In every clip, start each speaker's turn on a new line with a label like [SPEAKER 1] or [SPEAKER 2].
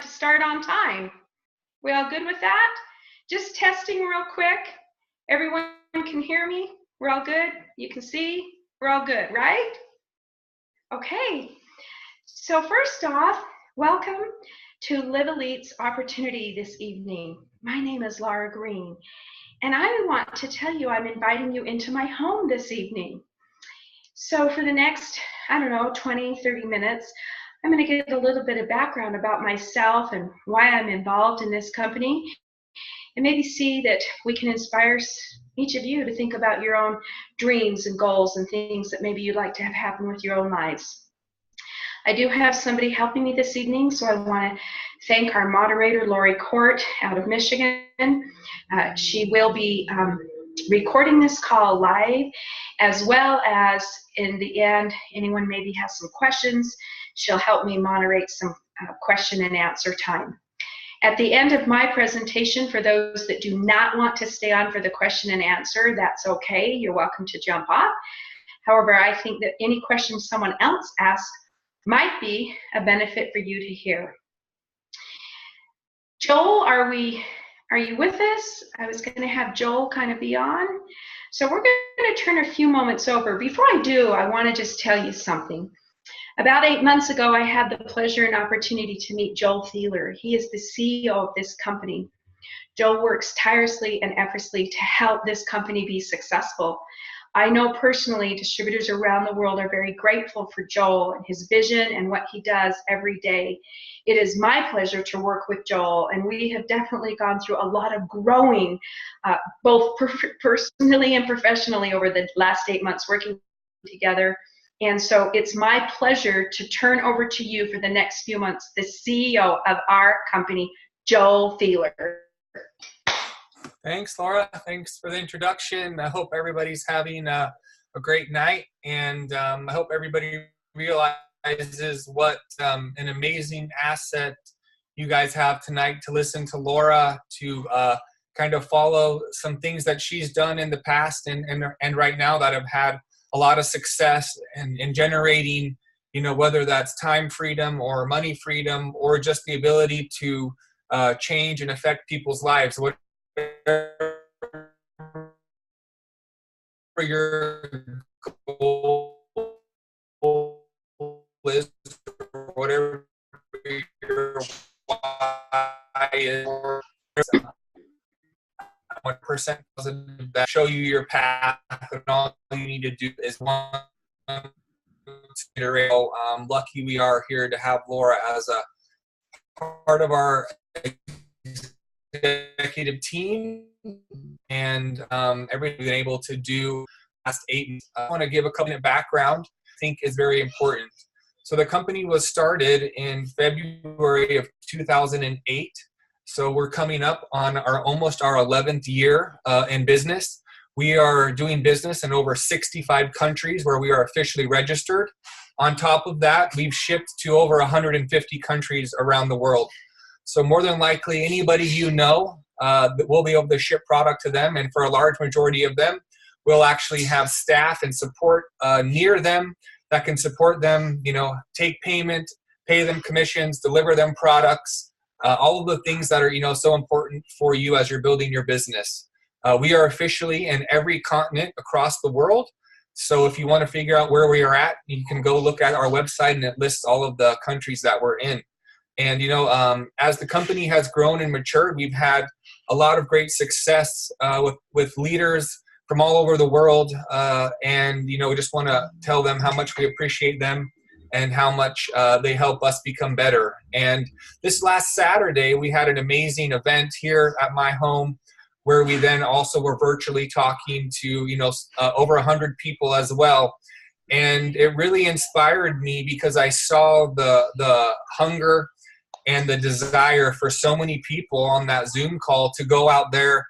[SPEAKER 1] to start on time. We all good with that? Just testing real quick. Everyone can hear me? We're all good? You can see? We're all good, right? Okay. So first off, welcome to Livelite's opportunity this evening. My name is Greene, and I want to tell you I'm inviting you into my home this evening. So for the next, 20, 30 minutes, I'm going to give a little bit of background about myself and why I'm involved in this company, and maybe see that we can inspire each of you to think about your own dreams and goals and things that maybe you'd like to have happen with your own lives. I do have somebody helping me this evening, so I want to thank our moderator, Lori Court, out of Michigan. She will be recording this call live, as well as in the end, anyone maybe has some questions, she'll help me moderate some question and answer time. At the end of my presentation, for those that do not want to stay on for the question and answer, that's okay. You're welcome to jump off. However, I think that any questions someone else asks might be a benefit for you to hear. Joel, are you with us? I was going to have Joel kind of be on. So we're going to turn a few moments over. Before I do, I want to just tell you something. About 8 months ago, I had the pleasure and opportunity to meet Joel Thieler. He is the CEO of this company. Joel works tirelessly and effortlessly to help this company be successful. I know personally distributors around the world are very grateful for Joel and his vision and what he does every day. It is my pleasure to work with Joel, and we have definitely gone through a lot of growing, both personally and professionally over the last 8 months working together. And so it's my pleasure to turn over to you for the next few months, the CEO of our company, Joel Thieler.
[SPEAKER 2] Thanks, Laura. Thanks for the introduction. I hope everybody's having a great night, and I hope everybody realizes what an amazing asset you guys have tonight to listen to Laura, to kind of follow some things that she's done in the past and right now that have had a lot of success in generating, whether that's time freedom or money freedom or just the ability to change and affect people's lives. Whatever your goal is, or whatever your why is, 1% positive that show you your path, and all you need to do is one. Lucky we are here to have Laura as a part of our executive team, and everything we've been able to do last 8 months. I want to give a couple minute background I think is very important. So the company was started in February of 2008. So we're coming up on almost our 11th year in business. We are doing business in over 65 countries where we are officially registered. On top of that, we've shipped to over 150 countries around the world. So more than likely, anybody that we'll be able to ship product to them, and for a large majority of them, we'll actually have staff and support near them that can support them, take payment, pay them commissions, deliver them products, all of the things that are, so important for you as you're building your business. We are officially in every continent across the world. So if you want to figure out where we are at, you can go look at our website, and it lists all of the countries that we're in. And, as the company has grown and matured, we've had a lot of great success with leaders from all over the world. And, we just want to tell them how much we appreciate them and how much they help us become better. And this last Saturday, we had an amazing event here at my home where we then also were virtually talking to, over 100 people as well. And it really inspired me because I saw the hunger and the desire for so many people on that Zoom call to go out there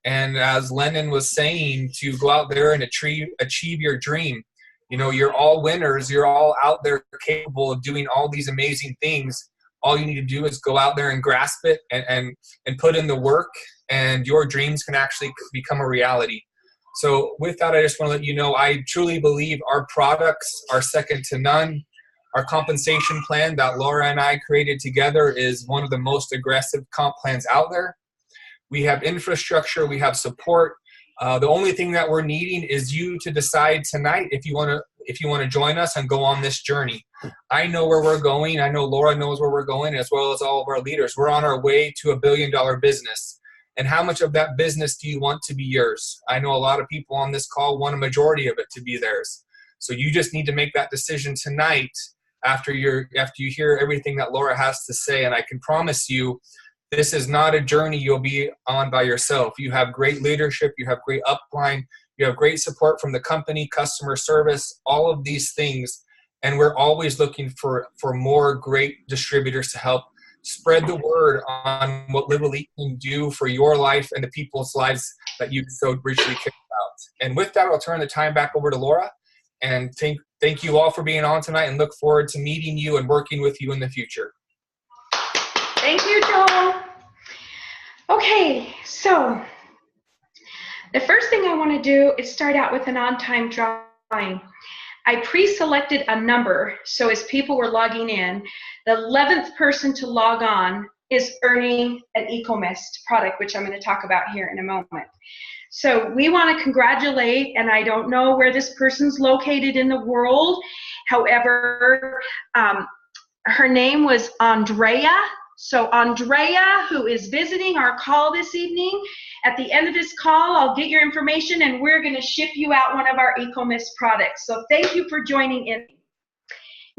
[SPEAKER 2] and, as Lennon was saying, to go out there and achieve your dream. You're all winners. You're all out there capable of doing all these amazing things. All you need to do is go out there and grasp it and put in the work, and your dreams can actually become a reality. So with that, I just want to let you know, I truly believe our products are second to none. Our compensation plan that Laura and I created together is one of the most aggressive comp plans out there. We have infrastructure, we have support. The only thing that we're needing is you to decide tonight if you want to join us and go on this journey. I know where we're going. I know Laura knows where we're going, as well as all of our leaders. We're on our way to $1 billion business. And how much of that business do you want to be yours? I know a lot of people on this call want a majority of it to be theirs. So you just need to make that decision tonight after you hear everything that Laura has to say. And I can promise you, this is not a journey you'll be on by yourself. You have great leadership, you have great upline, you have great support from the company, customer service, all of these things. And we're always looking for more great distributors to help spread the word on what Livelite can do for your life and the people's lives that you so richly care about. And with that, I'll turn the time back over to Laura. And thank you all for being on tonight, and look forward to meeting you and working with you in the future.
[SPEAKER 1] Thank you, Joel. Okay, so the first thing I want to do is start out with an on-time drawing. I pre-selected a number, so as people were logging in, the 11th person to log on is earning an EcoMist product, which I'm going to talk about here in a moment. So we want to congratulate, and I don't know where this person's located in the world. However, her name was Andrea. So Andrea, who is visiting our call this evening, at the end of this call, I'll get your information and we're going to ship you out one of our EcoMist products. So thank you for joining in.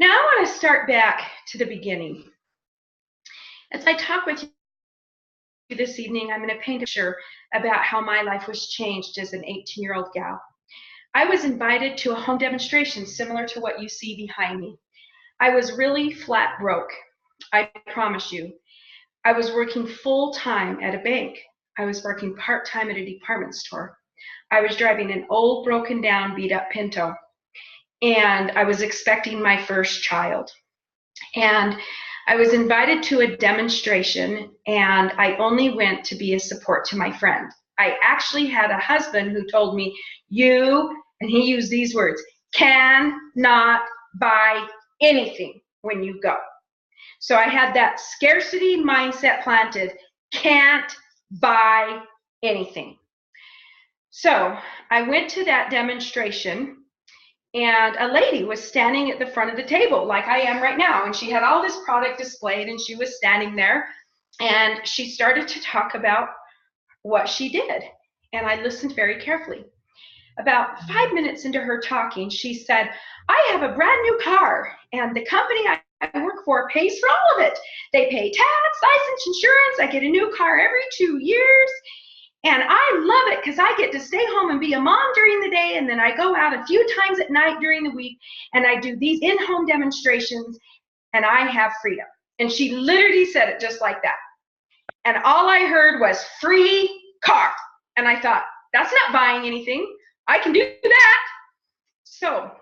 [SPEAKER 1] Now I want to start back to the beginning. As I talk with you this evening, I'm going to paint a picture about how my life was changed as an 18-year-old gal. I was invited to a home demonstration similar to what you see behind me. I was really flat broke. I promise you. I was working full-time at a bank. I was working part-time at a department store. I was driving an old, broken-down, beat-up Pinto. And I was expecting my first child. And I was invited to a demonstration, and I only went to be a support to my friend. I actually had a husband who told me, and he used these words, cannot buy anything when you go. So I had that scarcity mindset planted, can't buy anything. So I went to that demonstration, and a lady was standing at the front of the table like I am right now, and she had all this product displayed, and she was standing there, and she started to talk about what she did, and I listened very carefully. About 5 minutes into her talking, she said, I have a brand new car, and the company I work for pays for all of it. They pay tax, license, insurance. I get a new car every 2 years. And I love it because I get to stay home and be a mom during the day, and then I go out a few times at night during the week, and I do these in-home demonstrations, and I have freedom. And she literally said it just like that. And all I heard was free car. And I thought, that's not buying anything. I can do that. So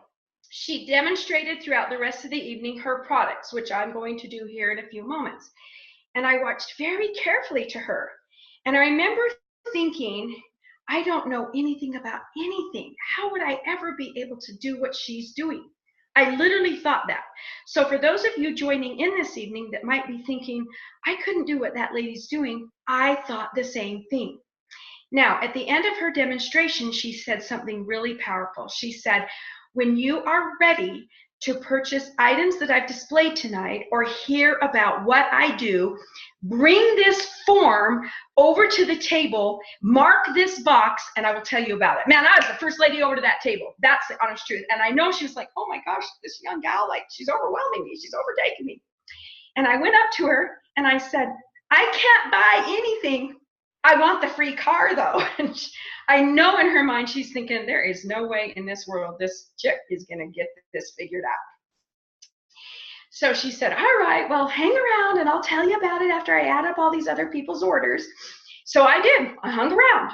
[SPEAKER 1] she demonstrated throughout the rest of the evening her products, which I'm going to do here in a few moments. And I watched very carefully to her. And I remember thinking, I don't know anything about anything. How would I ever be able to do what she's doing? I literally thought that. So for those of you joining in this evening that might be thinking, I couldn't do what that lady's doing, I thought the same thing. Now, at the end of her demonstration, she said something really powerful. She said, when you are ready to purchase items that I've displayed tonight or hear about what I do, bring this form over to the table, mark this box, and I will tell you about it. Man, I was the first lady over to that table. That's the honest truth. And I know she was like, oh my gosh, this young gal, like, she's overwhelming me. She's overtaking me. And I went up to her and I said, I can't buy anything. I want the free car though. And I know in her mind she's thinking, there is no way in this world this chick is going to get this figured out. So she said, all right, well, hang around and I'll tell you about it after I add up all these other people's orders. So I did. I hung around.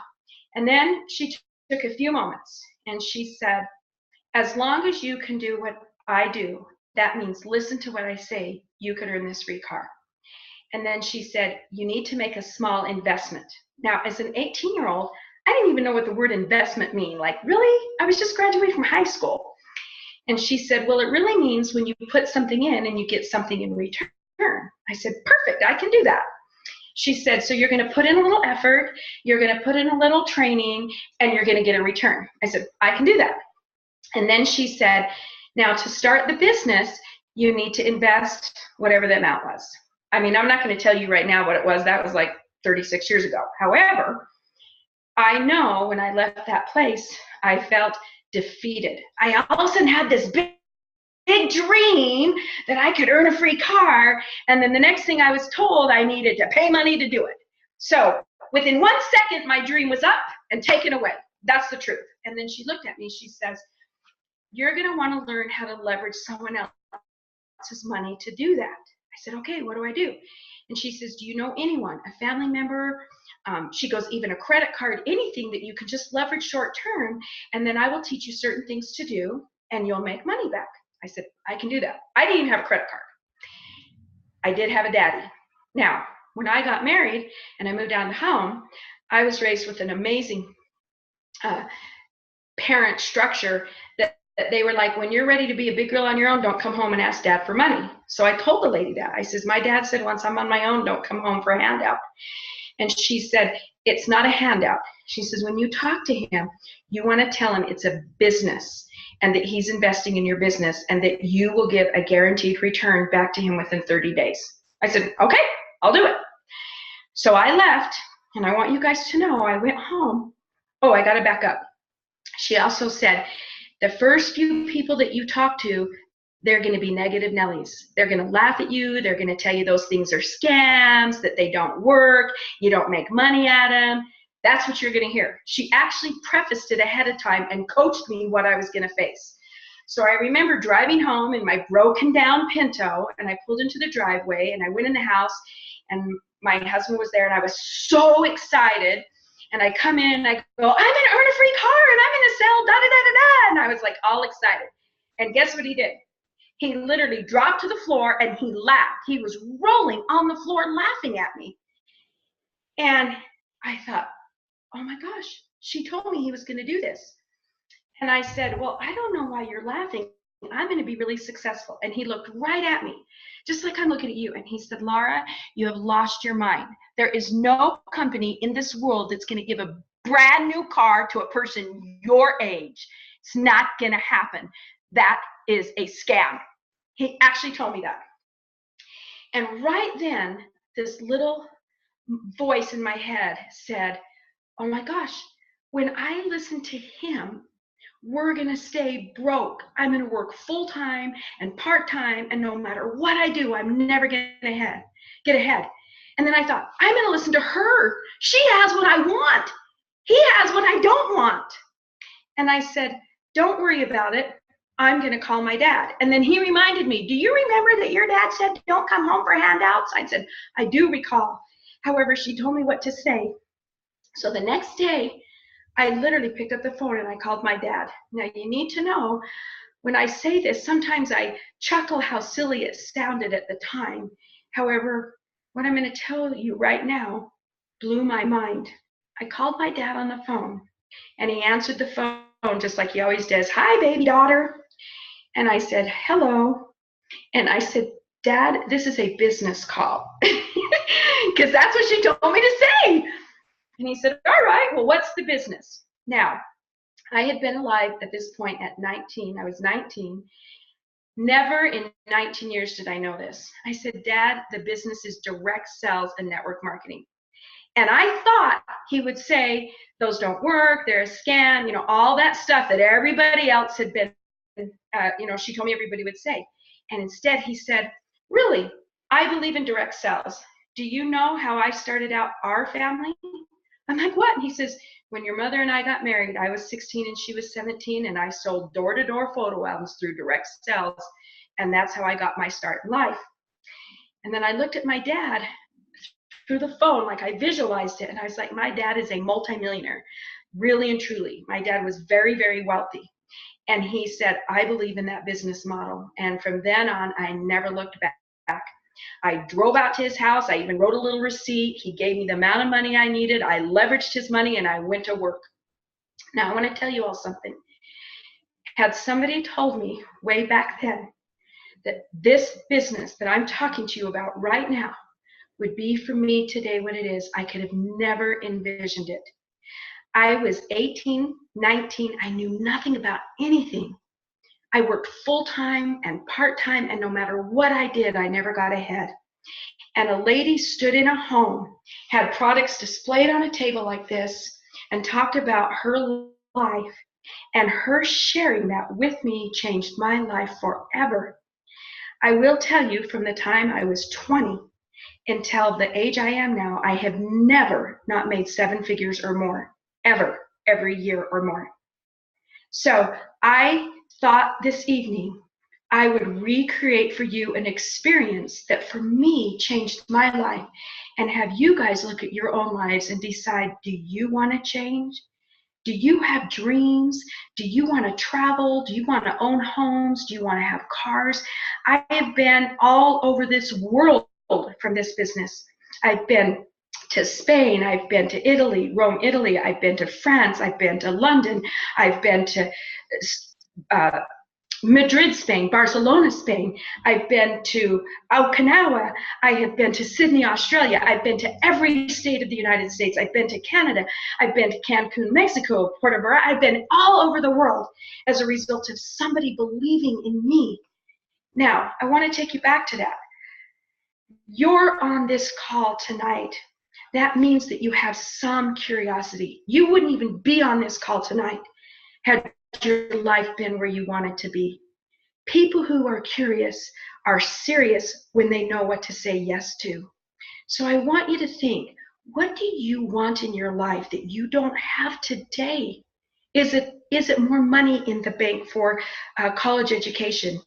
[SPEAKER 1] And then she took a few moments and she said, as long as you can do what I do, that means listen to what I say, you could earn this free car. And then she said, you need to make a small investment. Now, as an 18-year-old, I didn't even know what the word investment mean. Like, really? I was just graduating from high school. And she said, well, it really means when you put something in and you get something in return. I said, perfect, I can do that. She said, so you're going to put in a little effort, you're going to put in a little training, and you're going to get a return. I said, I can do that. And then she said, now to start the business, you need to invest whatever the amount was. I mean, I'm not going to tell you right now what it was. That was like 36 years ago. However, I know when I left that place, I felt defeated. I all of a sudden had this big dream that I could earn a free car, and then the next thing I was told I needed to pay money to do it. So within 1 second, my dream was up and taken away. That's the truth. And then she looked at me, she says, you're going to want to learn how to leverage someone else's money to do that. I said, okay, what do I do? And she says, do you know anyone, a family member? She goes, even a credit card, anything that you can just leverage short term, and then I will teach you certain things to do, and you'll make money back. I said, I can do that. I didn't even have a credit card. I did have a daddy. Now, when I got married and I moved down the home, I was raised with an amazing parent structure that they were like, when you're ready to be a big girl on your own, don't come home and ask dad for money. So I told the lady that. I says, my dad said once I'm on my own, don't come home for a handout. And she said, it's not a handout. She says, when you talk to him, you want to tell him it's a business and that he's investing in your business and that you will give a guaranteed return back to him within 30 days. I said, okay, I'll do it. So I left, and I want you guys to know I went home. Oh, I got to back up. She also said, the first few people that you talk to, they're going to be negative Nellies. They're going to laugh at you. They're going to tell you those things are scams, that they don't work, you don't make money at them. That's what you're going to hear. She actually prefaced it ahead of time and coached me what I was going to face. So I remember driving home in my broken down Pinto, and I pulled into the driveway, and I went in the house, and my husband was there, and I was so excited. And I come in, and I go, I'm going to earn a free car, and I'm going to sell da-da-da-da-da. And I was like all excited. And guess what he did? He literally dropped to the floor, and he laughed. He was rolling on the floor laughing at me. And I thought, oh my gosh, she told me he was going to do this. And I said, well, I don't know why you're laughing. I'm going to be really successful. And he looked right at me, just like I'm looking at you. And he said, Laura, you have lost your mind. There is no company in this world that's going to give a brand new car to a person your age. It's not going to happen. That is a scam. He actually told me that. And right then, this little voice in my head said, oh my gosh, when I listen to him, we're going to stay broke. I'm going to work full-time and part-time, and no matter what I do, I'm never going to get ahead. And then I thought, I'm going to listen to her. She has what I want. He has what I don't want. And I said, don't worry about it. I'm going to call my dad. And then he reminded me, do you remember that your dad said, don't come home for handouts? I said, I do recall. However, she told me what to say. So the next day, I literally picked up the phone and I called my dad. Now, you need to know, when I say this, sometimes I chuckle how silly it sounded at the time. However, what I'm going to tell you right now blew my mind. I called my dad on the phone, and he answered the phone just like he always does. Hi, baby daughter. And I said, hello. And I said, Dad, this is a business call. Because that's what she told me to say. And he said, all right, well, what's the business? Now, I had been alive at this point at 19. I was 19. Never in 19 years did I know this. I said, Dad, the business is direct sales and network marketing. And I thought he would say, those don't work, they're a scam, you know, all that stuff that everybody else had been, she told me everybody would say. And instead he said, really, I believe in direct sales. Do you know how I started out our family? I'm like, what? And he says, when your mother and I got married, I was 16 and she was 17, and I sold door-to-door photo albums through direct sales, and that's how I got my start in life. And then I looked at my dad through the phone, like I visualized it, and I was like, my dad is a multimillionaire, really and truly. My dad was very, very wealthy. And he said, I believe in that business model. And from then on, I never looked back. I drove out to his house. I even wrote a little receipt. He gave me the amount of money I needed. I leveraged his money, and I went to work. Now, I want to tell you all something. Had somebody told me way back then that this business that I'm talking to you about right now would be for me today what it is, I could have never envisioned it. I was 18, 19. I knew nothing about anything. I worked full-time and part-time, and no matter what I did, I never got ahead. And a lady stood in a home, had products displayed on a table like this, and talked about her life. And her sharing that with me changed my life forever. I will tell you, from the time I was 20 until the age I am now, I have never not made 7 figures or more, ever, every year or more. So I thought this evening I would recreate for you an experience that for me changed my life, and have you guys look at your own lives and decide, do you want to change? Do you have dreams? Do you want to travel? Do you want to own homes? Do you want to have cars? I have been all over this world from this business. I've been to Spain, I've been to Italy, Rome, Italy, I've been to France, I've been to London, I've been to Madrid, Spain, Barcelona, Spain. I've been to Okinawa. I have been to Sydney, Australia. I've been to every state of the United States. I've been to Canada. I've been to Cancun, Mexico, Puerto Vallarta. I've been all over the world as a result of somebody believing in me. Now, I want to take you back to that. You're on this call tonight. That means that you have some curiosity. You wouldn't even be on this call tonight had your life been where you want it to be. People who are curious are serious when they know what to say yes to. So I want you to think, what do you want in your life that you don't have today? Is it more money in the bank for college education?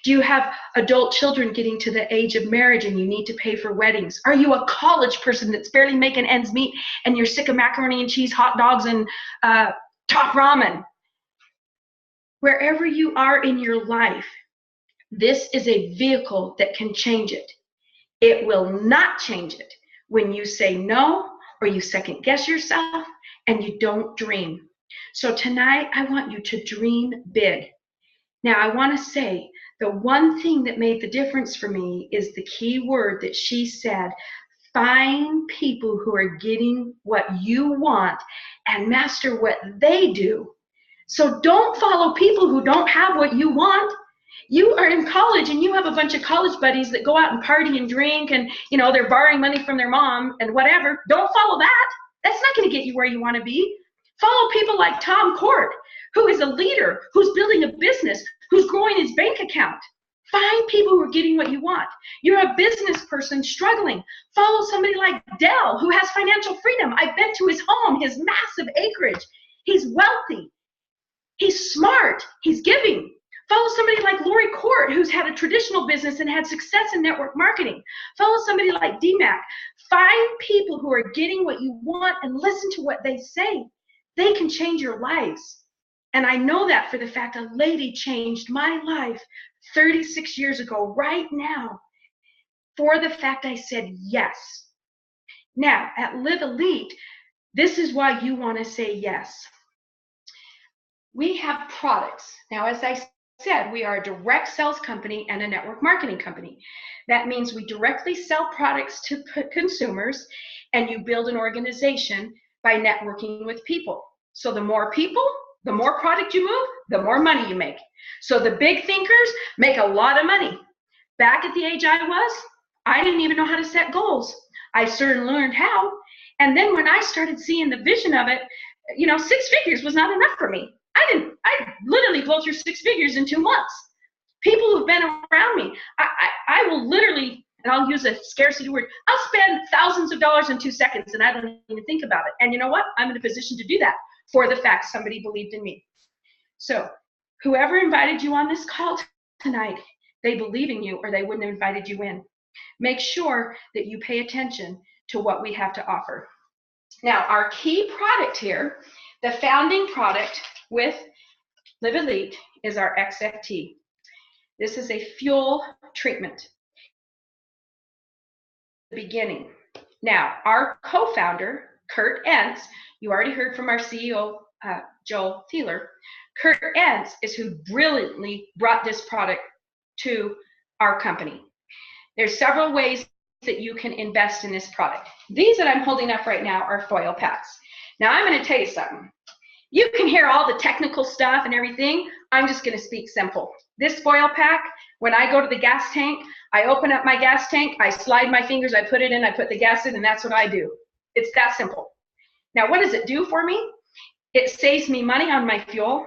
[SPEAKER 1] Do you have adult children getting to the age of marriage and you need to pay for weddings? Are you a college person that's barely making ends meet and you're sick of macaroni and cheese, hot dogs, and top ramen? Wherever you are in your life, this is a vehicle that can change it. It will not change it when you say no or you second guess yourself and you don't dream. So tonight, I want you to dream big. Now, I want to say the one thing that made the difference for me is the key word that she said: find people who are getting what you want and master what they do. So don't follow people who don't have what you want. You are in college and you have a bunch of college buddies that go out and party and drink and, they're borrowing money from their mom and whatever. Don't follow that. That's not going to get you where you want to be. Follow people like Tom Court, who is a leader, who's building a business, who's growing his bank account. Find people who are getting what you want. You're a business person struggling. Follow somebody like Dell, who has financial freedom. I've been to his home, his massive acreage. He's wealthy. He's smart. He's giving. Follow somebody like Lori Court, who's had a traditional business and had success in network marketing. Follow somebody like DMAC. Find people who are getting what you want and listen to what they say. They can change your lives. And I know that for the fact a lady changed my life 36 years ago, right now, for the fact I said yes. Now, at Livelite, this is why you want to say yes. We have products. Now, as I said, we are a direct sales company and a network marketing company. That means we directly sell products to consumers, and you build an organization by networking with people. So the more people, the more product you move, the more money you make. So the big thinkers make a lot of money. Back at the age I was, I didn't even know how to set goals. I certainly learned how. And then when I started seeing the vision of it, 6 figures was not enough for me. I literally blow through 6 figures in 2 months. People who've been around me, I will literally, and I'll use a scarcity word, I'll spend thousands of dollars in 2 seconds and I don't even think about it. And you know what? I'm in a position to do that for the fact somebody believed in me. So whoever invited you on this call tonight, they believe in you or they wouldn't have invited you in. Make sure that you pay attention to what we have to offer. Now, our key product here, the founding product with Livelite, is our XFT. This is a fuel treatment. Beginning. Now, our co-founder, Kurt Entz, you already heard from our CEO, Joel Thieler. Kurt Entz is who brilliantly brought this product to our company. There's several ways that you can invest in this product. These that I'm holding up right now are foil packs. Now I'm going to tell you something. You can hear all the technical stuff and everything. I'm just going to speak simple. This foil pack, when I go to the gas tank, I open up my gas tank, I slide my fingers, I put it in, I put the gas in, and that's what I do. It's that simple. Now, what does it do for me? It saves me money on my fuel.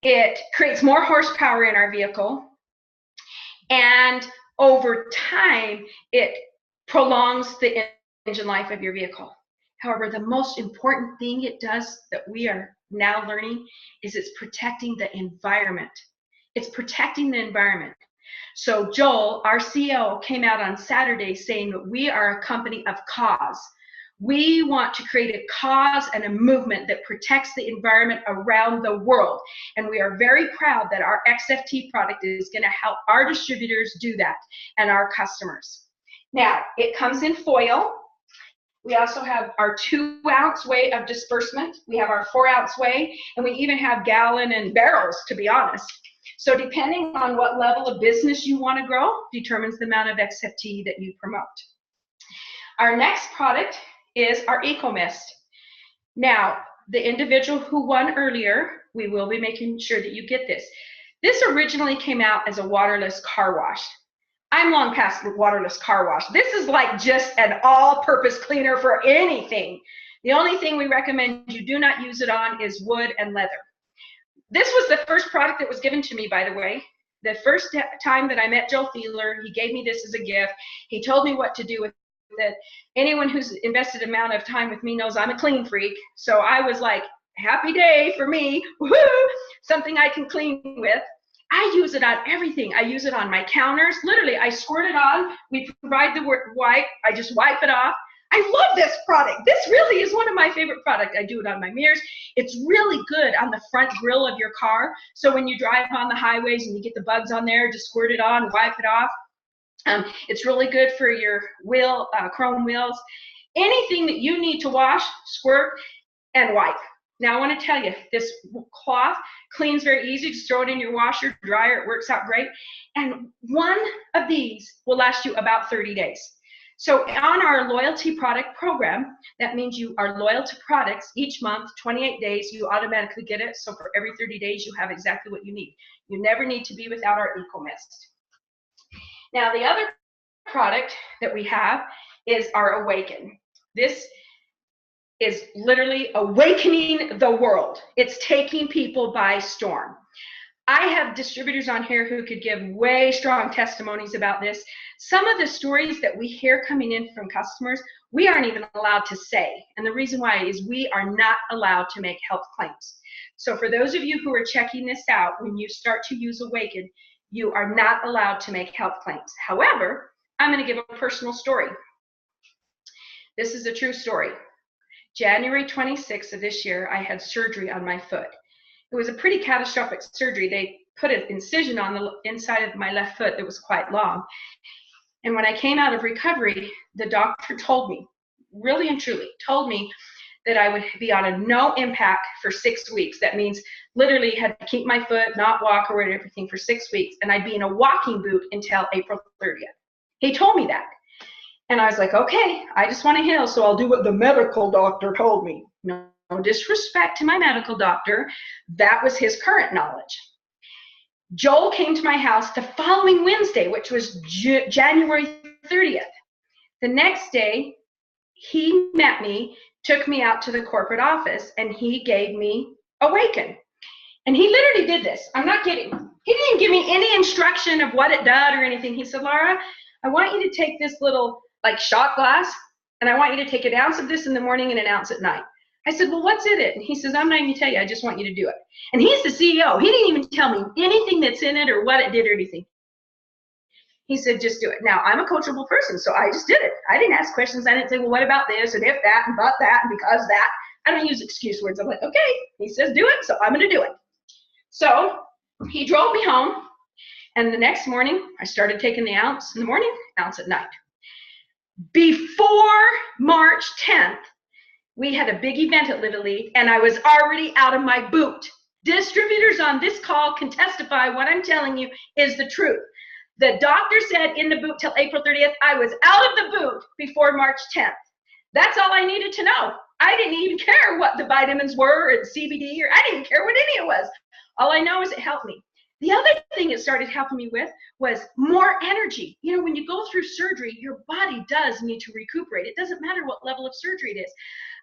[SPEAKER 1] It creates more horsepower in our vehicle. And over time, it prolongs the engine life of your vehicle. However, the most important thing it does that we are now learning is it's protecting the environment. It's protecting the environment. So Joel, our CEO, came out on Saturday saying that we are a company of cause. We want to create a cause and a movement that protects the environment around the world. And we are very proud that our XFT product is going to help our distributors do that and our customers. Now, it comes in foil. We also have our 2-ounce weigh of disbursement. We have our 4-ounce weigh, and we even have gallon and barrels, to be honest. So depending on what level of business you want to grow determines the amount of XFT that you promote. Our next product is our Eco Mist. Now, the individual who won earlier, we will be making sure that you get this. This originally came out as a waterless car wash. I'm long past the waterless car wash. This is like just an all-purpose cleaner for anything. The only thing we recommend you do not use it on is wood and leather. This was the first product that was given to me, by the way. The first time that I met Joel Fiedler, he gave me this as a gift. He told me what to do with it. Anyone who's invested an amount of time with me knows I'm a clean freak. So I was like, happy day for me. Woohoo! Something I can clean with. I use it on everything. I use it on my counters. Literally, I squirt it on. We provide the wipe. I just wipe it off. I love this product. This really is one of my favorite products. I do it on my mirrors. It's really good on the front grille of your car. So when you drive on the highways and you get the bugs on there, just squirt it on, wipe it off. It's really good for your chrome wheels. Anything that you need to wash, squirt, and wipe. Now I want to tell you, this cloth cleans very easy. Just throw it in your washer, dryer, it works out great. And one of these will last you about 30 days. So on our loyalty product program, that means you are loyal to products. Each month, 28 days, you automatically get it. So for every 30 days, you have exactly what you need. You never need to be without our Eco Mist. Now the other product that we have is our Awaken. This is literally awakening the world. It's taking people by storm. I have distributors on here who could give way strong testimonies about this. Some of the stories that we hear coming in from customers, we aren't even allowed to say. And the reason why is we are not allowed to make health claims. So for those of you who are checking this out, when you start to use Awaken, you are not allowed to make health claims. However, I'm going to give a personal story. This is a true story. January 26th of this year, I had surgery on my foot. It was a pretty catastrophic surgery. They put an incision on the inside of my left foot that was quite long. And when I came out of recovery, the doctor told me, really and truly, told me that I would be on a no impact for 6 weeks. That means literally had to keep my foot, not walk or everything for 6 weeks. And I'd be in a walking boot until April 30th. He told me that. And I was like, okay, I just want to heal, so I'll do what the medical doctor told me. No disrespect to my medical doctor. That was his current knowledge. Joel came to my house the following Wednesday, which was January 30th. The next day, he met me, took me out to the corporate office, and he gave me Awaken. And he literally did this. I'm not kidding. He didn't give me any instruction of what it did or anything. He said, Laura, I want you to take this little like shot glass, and I want you to take an ounce of this in the morning and an ounce at night. I said, well, what's in it? And he says, I'm not even tell you, I just want you to do it. And he's the CEO. He didn't even tell me anything that's in it or what it did or anything. He said, just do it. Now, I'm a coachable person, so I just did it. I didn't ask questions. I didn't say, well, what about this and if that and but that and because that. I don't use excuse words. I'm like, okay. He says, do it, so I'm going to do it. So he drove me home, and the next morning, I started taking the ounce in the morning, ounce at night. Before March 10th, we had a big event at Livelite, and I was already out of my boot. Distributors on this call can testify what I'm telling you is the truth. The doctor said in the boot till April 30th, I was out of the boot before March 10th. That's all I needed to know. I didn't even care what the vitamins were and CBD, or I didn't care what any of it was. All I know is it helped me. The other thing it started helping me with was more energy. You know, when you go through surgery, your body does need to recuperate. It doesn't matter what level of surgery it is.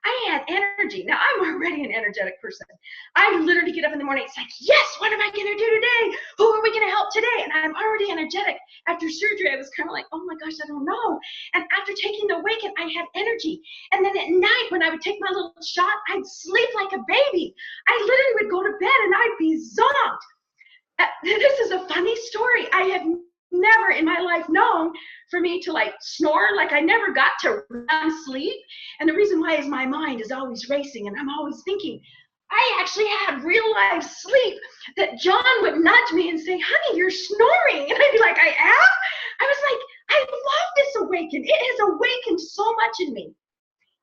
[SPEAKER 1] I had energy. Now, I'm already an energetic person. I literally get up in the morning. It's like, yes, what am I going to do today? Who are we going to help today? And I'm already energetic. After surgery, I was kind of like, oh my gosh, I don't know. And after taking the Awaken, I had energy. And then at night, when I would take my little shot, I'd sleep like a baby. I literally would go to bed and I'd be zonked. This is a funny story. I have never in my life known for me to like snore. Like I never got to REM sleep. And the reason why is my mind is always racing and I'm always thinking. I actually had real life sleep that John would nudge me and say, honey, you're snoring. And I'd be like, I am? I was like, I love this Awaken. It has awakened so much in me.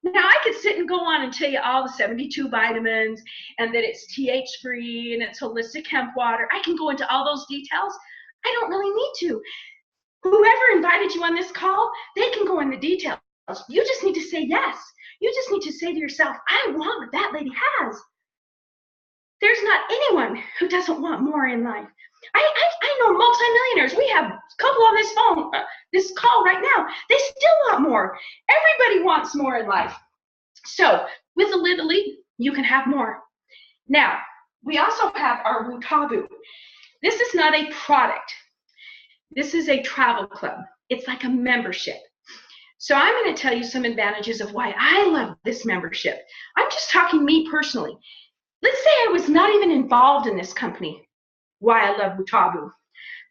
[SPEAKER 1] Now, I could sit and go on and tell you all the 72 vitamins and that it's TH-free and it's holistic hemp water. I can go into all those details. I don't really need to. Whoever invited you on this call, they can go in the details. You just need to say yes. You just need to say to yourself, I want what that lady has. There's not anyone who doesn't want more in life. I know multimillionaires. We have a couple on this phone, this call right now. They still want more. Everybody wants more in life. So with the Livelite, you can have more. Now, we also have our Wutabu. This is not a product. This is a travel club. It's like a membership. So I'm going to tell you some advantages of why I love this membership. I'm just talking me personally. Let's say I was not even involved in this company. Why I love Wutabu.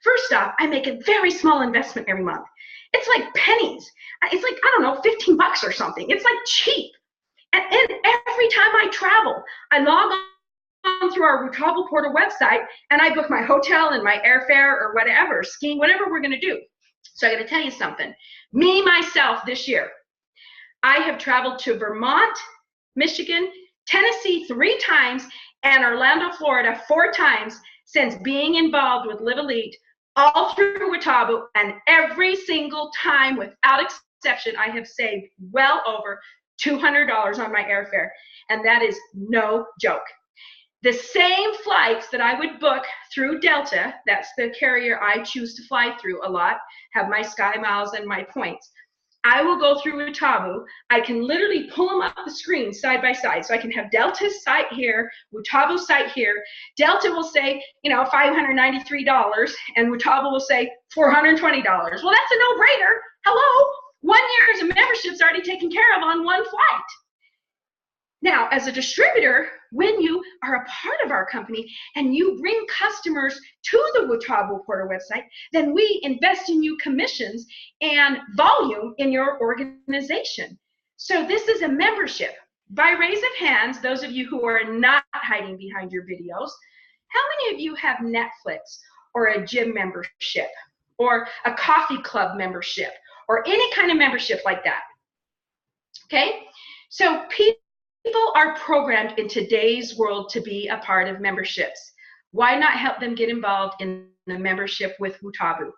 [SPEAKER 1] First off, I make a very small investment every month. It's like pennies. It's like, I don't know, 15 bucks or something. It's like cheap. And every time I travel, I log on through our Wutabu portal website and I book my hotel and my airfare or whatever, skiing, whatever we're going to do. So I got to tell you something. Me, myself, this year, I have traveled to Vermont, Michigan, Tennessee 3 times, and Orlando, Florida 4 times since being involved with Livelite, all through Wutabu, and every single time, without exception, I have saved well over $200 on my airfare, and that is no joke. The same flights that I would book through Delta, that's the carrier I choose to fly through a lot, have my Sky Miles and my points. I will go through Wutabu. I can literally pull them up the screen side by side. So I can have Delta's site here, Wutabu's site here. Delta will say, you know, $593, and Wutabu will say $420. Well, that's a no-brainer. Hello, 1 year's of membership's already taken care of on one flight. Now, as a distributor, when you are a part of our company and you bring customers to the Wutabu portal website, then we invest in you commissions and volume in your organization. So this is a membership. By raise of hands, those of you who are not hiding behind your videos, how many of you have Netflix or a gym membership or a coffee club membership or any kind of membership like that? Okay, so people are programmed in today's world to be a part of memberships. Why not help them get involved in the membership with Wutabu?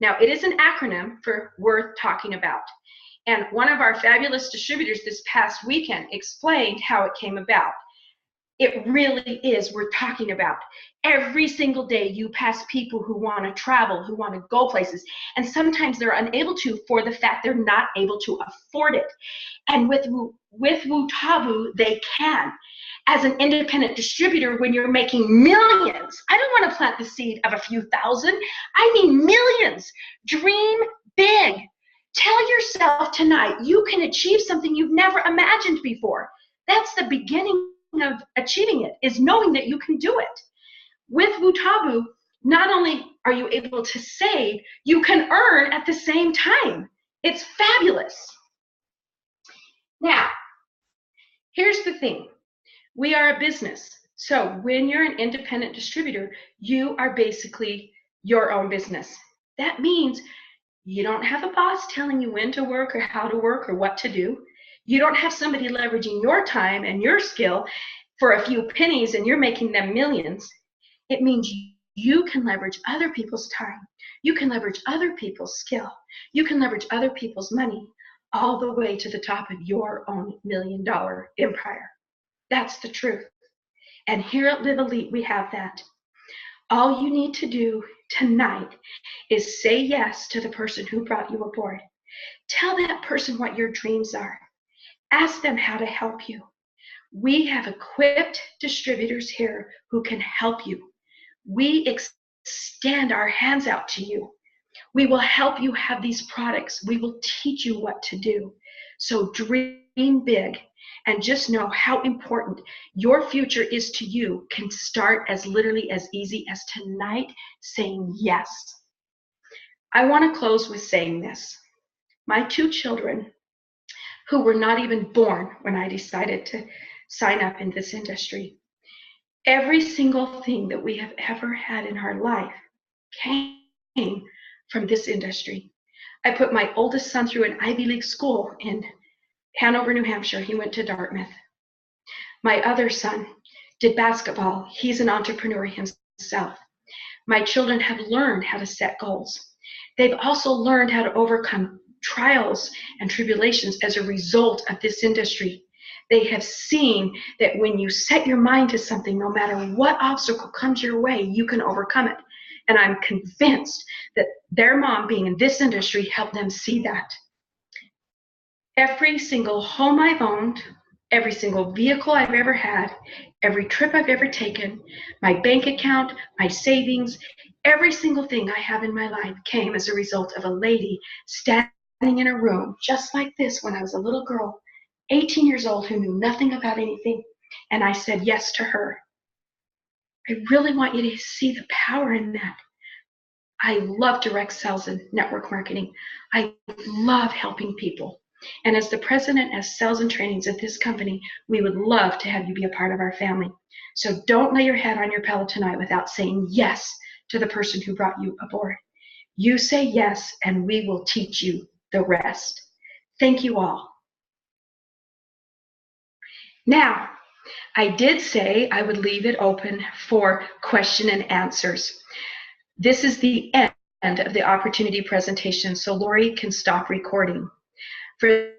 [SPEAKER 1] Now, it is an acronym for worth talking about. And one of our fabulous distributors this past weekend explained how it came about. It really is worth talking about. Every single day you pass people who want to travel, who want to go places, and sometimes they're unable to for the fact they're not able to afford it. And with Wutabu, they can. As an independent distributor, when you're making millions, I don't want to plant the seed of a few thousand, I mean millions. Dream big. Tell yourself tonight you can achieve something you've never imagined before. That's the beginning of achieving it, is knowing that you can do it. With Wutabu, not only are you able to save, you can earn at the same time. It's fabulous. Now, here's the thing. We are a business. So when you're an independent distributor, you are basically your own business. That means you don't have a boss telling you when to work or how to work or what to do. You don't have somebody leveraging your time and your skill for a few pennies and you're making them millions, it means you can leverage other people's time. You can leverage other people's skill. You can leverage other people's money all the way to the top of your own $1 million empire. That's the truth. And here at Livelite, we have that. All you need to do tonight is say yes to the person who brought you aboard. Tell that person what your dreams are. Ask them how to help you. We have equipped distributors here who can help you. We extend our hands out to you. We will help you have these products. We will teach you what to do. So dream big and just know how important your future is to you can start as literally as easy as tonight saying yes. I want to close with saying this. My 2 children, who were not even born when I decided to sign up in this industry, every single thing that we have ever had in our life came from this industry. I put my oldest son through an Ivy League school in Hanover, New Hampshire. He went to Dartmouth. My other son did basketball. He's an entrepreneur himself. My children have learned how to set goals. They've also learned how to overcome trials and tribulations as a result of this industry. They have seen that when you set your mind to something, no matter what obstacle comes your way, you can overcome it. And I'm convinced that their mom being in this industry helped them see that. Every single home I've owned, every single vehicle I've ever had, every trip I've ever taken, my bank account, my savings, every single thing I have in my life came as a result of a lady standing in a room just like this when I was a little girl, 18 years old, who knew nothing about anything, and I said yes to her. I really want you to see the power in that. I love direct sales and network marketing. I love helping people. And as the president of sales and trainings at this company, we would love to have you be a part of our family. So don't lay your head on your pillow tonight without saying yes to the person who brought you aboard. You say yes, and we will teach you the rest. Thank you all. Now, I did say I would leave it open for question and answers. This is the end of the opportunity presentation, so Lori can stop recording. For